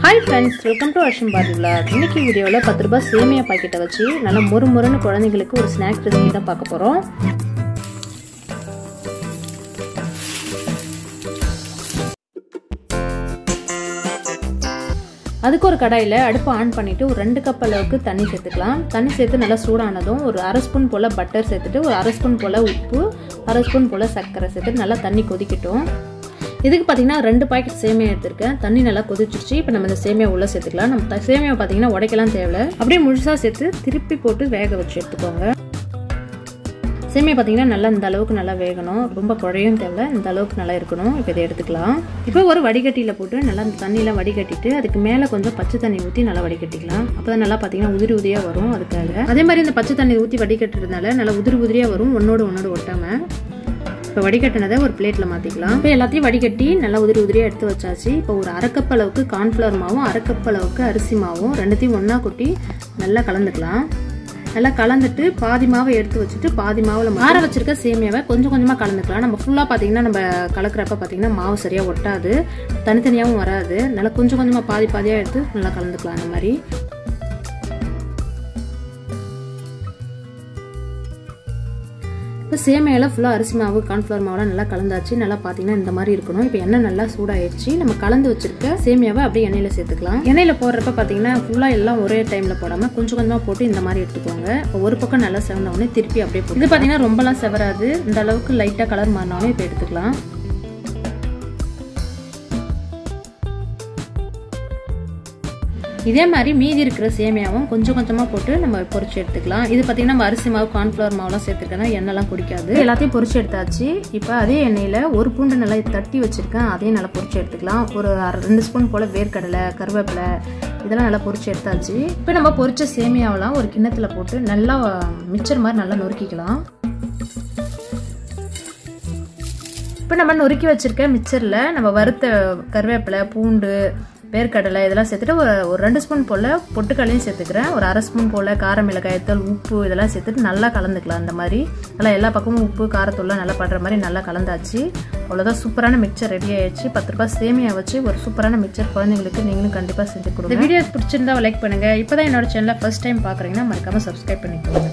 Hi friends, welcome to ashwinbharathivlog. இன்னைக்கு வீடியோல 10 ரூபாய் சேமியா பாக்கெட்டை வச்சு நல்ல மொறுமொறுன்னு குழந்தைகளுக்கு ஒரு ஸ்நாக் ரெசிபி தான் பார்க்க போறோம். அதுக்கு ஒரு கடாயில அடுப்பு ஆன் பண்ணிட்டு ஒரு 2 கப் அளவுக்கு தண்ணி சேர்த்துக்கலாம். தண்ணி சேர்த்து நல்லா சூடானதும் ஒரு 1/2 ஸ்பூன் போல பட்டர் சேர்த்துட்டு ஒரு 1/2 ஸ்பூன் போல உப்பு, 1/2 ஸ்பூன் போல சர்க்கரை சேர்த்து நல்லா தண்ணி கொதிக்கட்டும். இதுக்கு பாத்தீங்கன்னா 2 பாக்கெட் சேமியா எடுத்துர்க்கேன். தண்ணி நல்லா கொதிச்சிருச்சு. இப்போ நம்ம இந்த சேமியா உள்ள சேர்த்துக்கலாம். நம்ம சேமியா பாத்தீங்கன்னா உடைக்கலாம் தேவையில்ல. அப்படியே முழுசா சேர்த்து திருப்பி போட்டு வேக வச்சு எடுத்துக்கோங்க. சேமியா பாத்தீங்கன்னா நல்லா இந்த அளவுக்கு நல்லா வேகணும். ரொம்ப குழையும் தேவையில்ல. இந்த அளவுக்கு நல்லா இருக்கணும். இப்போ இதை எடுத்துக்கலாம். இப்போ ஒரு வடிகட்டியில போட்டு நல்லா இந்த தண்ணியெல்லாம் வடிகட்டிட்டு அதுக்கு மேல கொஞ்சம் பச்சை தண்ணி ஊற்றி நல்லா வடிகட்டிக்கலாம். அப்பதான் நல்லா பாத்தீங்கன்னா உதிரி உதிரியா வரும். அதுக்காக அதே மாதிரி இந்த பச்சை தண்ணி ஊற்றி வடிகட்டுறதுனால நல்லா உதிரி உதிரியா வரும். ஒன்னோடு ஒட்டாம. இப்போ வடிகட்டினதை ஒரு பிளேட்ல மாத்திக்கலாம். இப்போ எல்லாத்தையும் வடிகட்டி நல்லா உதிரி உதிரியா எடுத்து வச்சாச்சு. இப்போ ஒரு 1/2 கப் அளவுக்கு கார்ன்ஃபிளவர் மாவும் 1/2 கப் அளவுக்கு அரிசி மாவும் ரெண்டுத்தையும் ஒன்னா கொட்டி நல்லா கலந்துக்கலாம். நல்லா கலந்துட்டு பாதி மாவை எடுத்து வச்சுட்டு பாதி மாவுல ஆற வச்சிருக்க சேமியாவை கொஞ்சம் கொஞ்சமா கலந்துக்கலாம். நம்ம ஃபுல்லா பாத்தீங்கன்னா நம்ம கலக்கிறப்ப பாத்தீங்கன்னா மாவு சரியா ஒட்டாது, தனித்தனியாவும் வராது. நல்லா கொஞ்சம் கொஞ்சமா பாதி பாதியா எடுத்து நல்லா கலந்துக்கலாம். அந்த மாதிரி இப்போ சேமியால ஃபுல்லா அரிசி மாவு கார்ன்ஃபிளவர் மாவுலாம் நல்லா கலந்தாச்சு. நல்லா பாத்தீங்கன்னா இந்த மாதிரி இருக்கணும். இப்போ எண்ணெய் நல்லா சூடாயிடுச்சு. நம்ம கலந்து வச்சிருக்க சேமியாவை அப்படியே எண்ணெயில சேர்த்துக்கலாம். எண்ணெயில போடுறப்ப பாத்தீங்கன்னா ஃபுல்லா எல்லாம் ஒரே டைம்ல போடாம கொஞ்சம் கொஞ்சமா போட்டு இந்த மாதிரி எடுத்துக்கோங்க. ஒரு பக்கம் நல்லா செவந்த உடனே திருப்பி அப்படியே போட்டு இது பாத்தீங்கன்னா ரொம்பலாம் செவராது. இந்த அளவுக்கு லைட்டா கலர் மாறினாலும் இப்போ எடுத்துக்கலாம். இதே மாதிரி மீதி இருக்கிற சேமியாவும் கொஞ்சம் கொஞ்சமா போட்டு நம்ம பொரிச்சு எடுத்துக்கலாம். இது பாத்தீங்கன்னா நம்ம அரிசி மாவு கார்ன்ஃபிளவர் மாவுலாம் சேர்த்துருக்கேன்னா எண்ணெய்லாம் குடிக்காது. எல்லாத்தையும் பொரிச்சு எடுத்தாச்சு. இப்போ அதே எண்ணெயில ஒரு பூண்டு நல்லா தட்டி வச்சிருக்கேன். அதையும் நல்லா பொரிச்சு எடுத்துக்கலாம். ஒரு 2 ஸ்பூன் போல வேர்க்கடலை, கருவேப்பிலை இதெல்லாம் நல்லா பொரிச்சு எடுத்தாச்சு. இப்போ நம்ம பொரிச்ச சேமியாவெல்லாம் ஒரு கிண்ணத்துல போட்டு நல்லா மிக்சர் மாதிரி நல்லா நொறுக்கிக்கலாம். இப்போ நம்ம நொறுக்கி வச்சிருக்க மிக்சர்ல நம்ம வறுத்த கருவேப்பிலை, பூண்டு, வேர்க்கடலை இதெல்லாம் சேர்த்துட்டு ஒரு 2 ஸ்பூன் போல பொட்டுக்கடலையும் சேர்த்துக்கிறேன். ஒரு 1/2 ஸ்பூன் போல கார மிளகாய்த்தூள், உப்பு இதெல்லாம் சேர்த்துட்டு நல்லா கலந்துக்கலாம். அந்த மாதிரி நல்லா எல்லா பக்கமும் உப்பு காரத்தூள்லாம் நல்லா படுற மாதிரி நல்லா கலந்தாச்சு. அவ்வளோதான், சூப்பரான மிக்சர் ரெடி ஆயிடுச்சு. 10 ரூபாய் சேமியா வச்சு ஒரு சூப்பரான மிக்சர் குழந்தைங்களுக்கு நீங்களும் கண்டிப்பாக செஞ்சு கொடுங்க. இந்த வீடியோ பிடிச்சிருந்தா லைக் பண்ணுங்க. இப்போதான் என்னோட சேனலை ஃபர்ஸ்ட் டைம் பார்க்குறீங்கன்னா மறக்காம சப்ஸ்கிரைப் பண்ணிக்கோங்க.